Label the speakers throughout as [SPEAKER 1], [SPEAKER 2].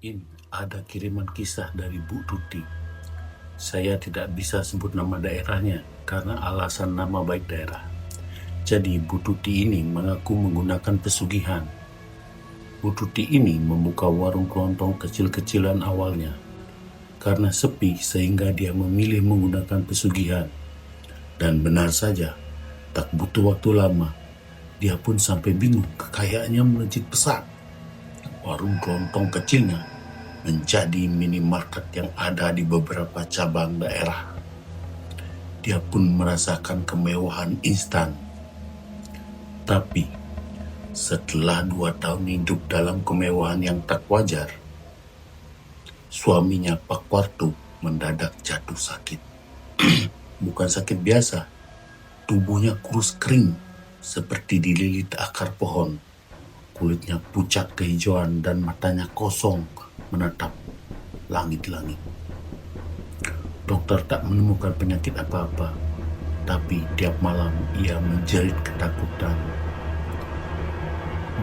[SPEAKER 1] Ini ada kiriman kisah dari Bu Tuti. Saya tidak bisa sebut nama daerahnya karena alasan nama baik daerah. Jadi Bu Tuti ini mengaku menggunakan pesugihan. Bu Tuti ini membuka warung kelontong kecil-kecilan awalnya. Karena sepi sehingga dia memilih menggunakan pesugihan. Dan benar saja, tak butuh waktu lama, dia pun sampai bingung kekayaannya melejit pesat. Warung kelontong kecilnya menjadi minimarket yang ada di beberapa cabang daerah. Dia pun merasakan kemewahan instan. Tapi, setelah 2 tahun hidup dalam kemewahan yang tak wajar, suaminya Pak Wartu mendadak jatuh sakit. Bukan sakit biasa, tubuhnya kurus kering seperti dililit akar pohon. Kulitnya pucat kehijauan dan matanya kosong menatap langit-langit. Dokter tak menemukan penyakit apa-apa, tapi tiap malam ia menjerit ketakutan.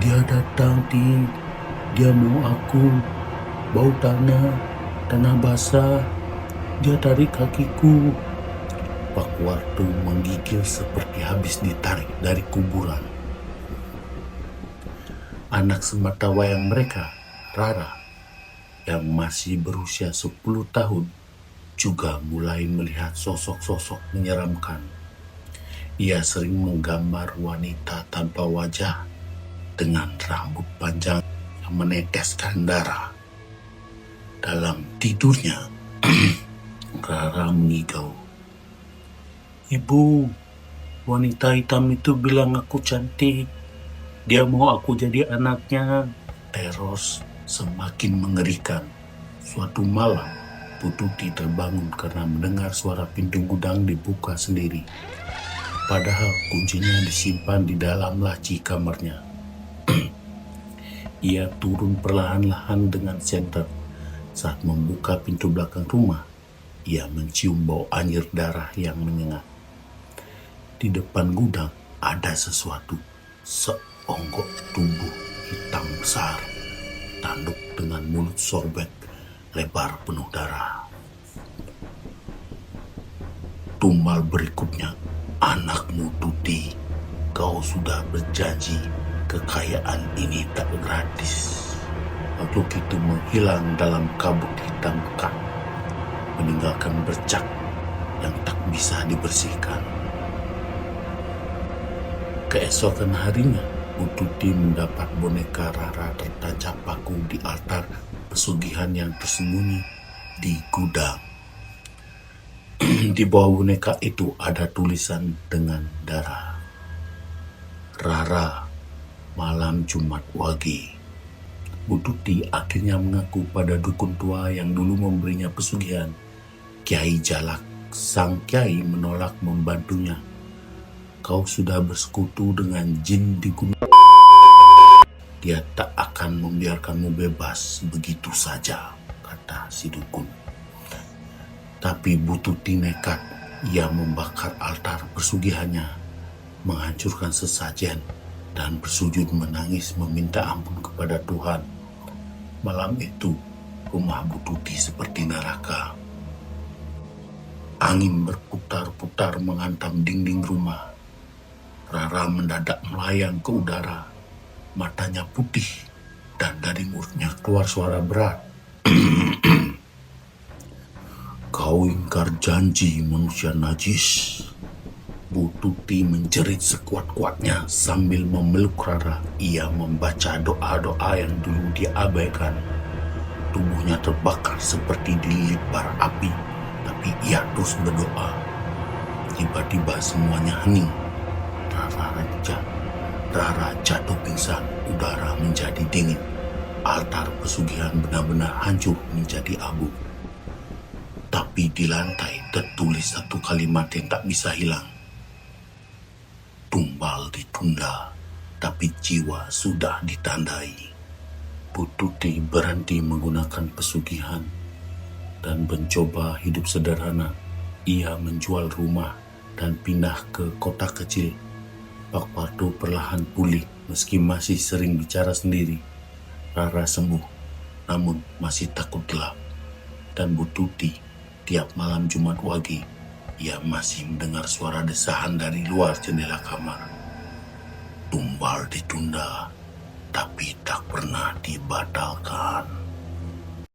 [SPEAKER 1] Dia datang, dia mau aku, bau tanah basah, dia tarik kakiku. Pak Wartu menggigil seperti habis ditarik dari kuburan. Anak sematawayang mereka, Rara, yang masih berusia 10 tahun, juga mulai melihat sosok-sosok menyeramkan. Ia sering menggambar wanita tanpa wajah dengan rambut panjang yang meneteskan darah. Dalam tidurnya, Rara mengigau. Ibu, wanita hitam itu bilang aku cantik. Dia mau aku jadi anaknya. Eros semakin mengerikan. Suatu malam, Bu Tuti terbangun karena mendengar suara pintu gudang dibuka sendiri. Padahal kuncinya disimpan di dalam laci kamarnya. Ia turun perlahan-lahan dengan senter. Saat membuka pintu belakang rumah, ia mencium bau anyir darah yang menyengat. Di depan gudang ada sesuatu, seonggok tubuh hitam besar, tanduk dengan mulut sorbet lebar penuh darah. Tumbal berikutnya, anakmu Tuti, kau sudah berjanji kekayaan ini tak gratis. Makhluk itu menghilang dalam kabut hitam pekat, meninggalkan bercak yang tak bisa dibersihkan. Keesokan harinya, Bu Tuti mendapat boneka Rara tertancap paku di altar pesugihan yang tersembunyi di gudang. Di bawah boneka itu ada tulisan dengan darah. Rara, malam Jumat Wage. Bu Tuti akhirnya mengaku pada dukun tua yang dulu memberinya pesugihan. Kiai Jalak, sang kiai menolak membantunya. Kau sudah bersekutu dengan jin di gunung. Dia tak akan membiarkanmu bebas begitu saja, kata si dukun. Tapi Bu Tuti nekat. Ia membakar altar pesugihannya, menghancurkan sesajen, dan bersujud menangis meminta ampun kepada Tuhan. Malam itu, rumah Bu Tuti seperti neraka. Angin berputar-putar menghantam dinding rumah. Rara mendadak melayang ke udara. Matanya putih dan dari mulutnya keluar suara berat. Kau ingkar janji manusia najis. Bu Tuti menjerit sekuat-kuatnya sambil memeluk Rara. Ia membaca doa-doa yang dulu dia abaikan. Tubuhnya terbakar seperti dililit bara api, tapi ia terus berdoa. Tiba-tiba semuanya hening. Rara jatuh pingsan, udara menjadi dingin. Altar pesugihan benar-benar hancur menjadi abu. Tapi di lantai tertulis satu kalimat yang tak bisa hilang. Tumbal ditunda, tapi jiwa sudah ditandai. Bu Tuti berhenti menggunakan pesugihan dan mencoba hidup sederhana. Ia menjual rumah dan pindah ke kota kecil. Pak Wartu perlahan pulih meski masih sering bicara sendiri. Rara sembuh, namun masih takut gelap. Dan Bu Tuti, tiap malam Jumat Wage, ia masih mendengar suara desahan dari luar jendela kamar. Tumbal ditunda, tapi tak pernah dibatalkan.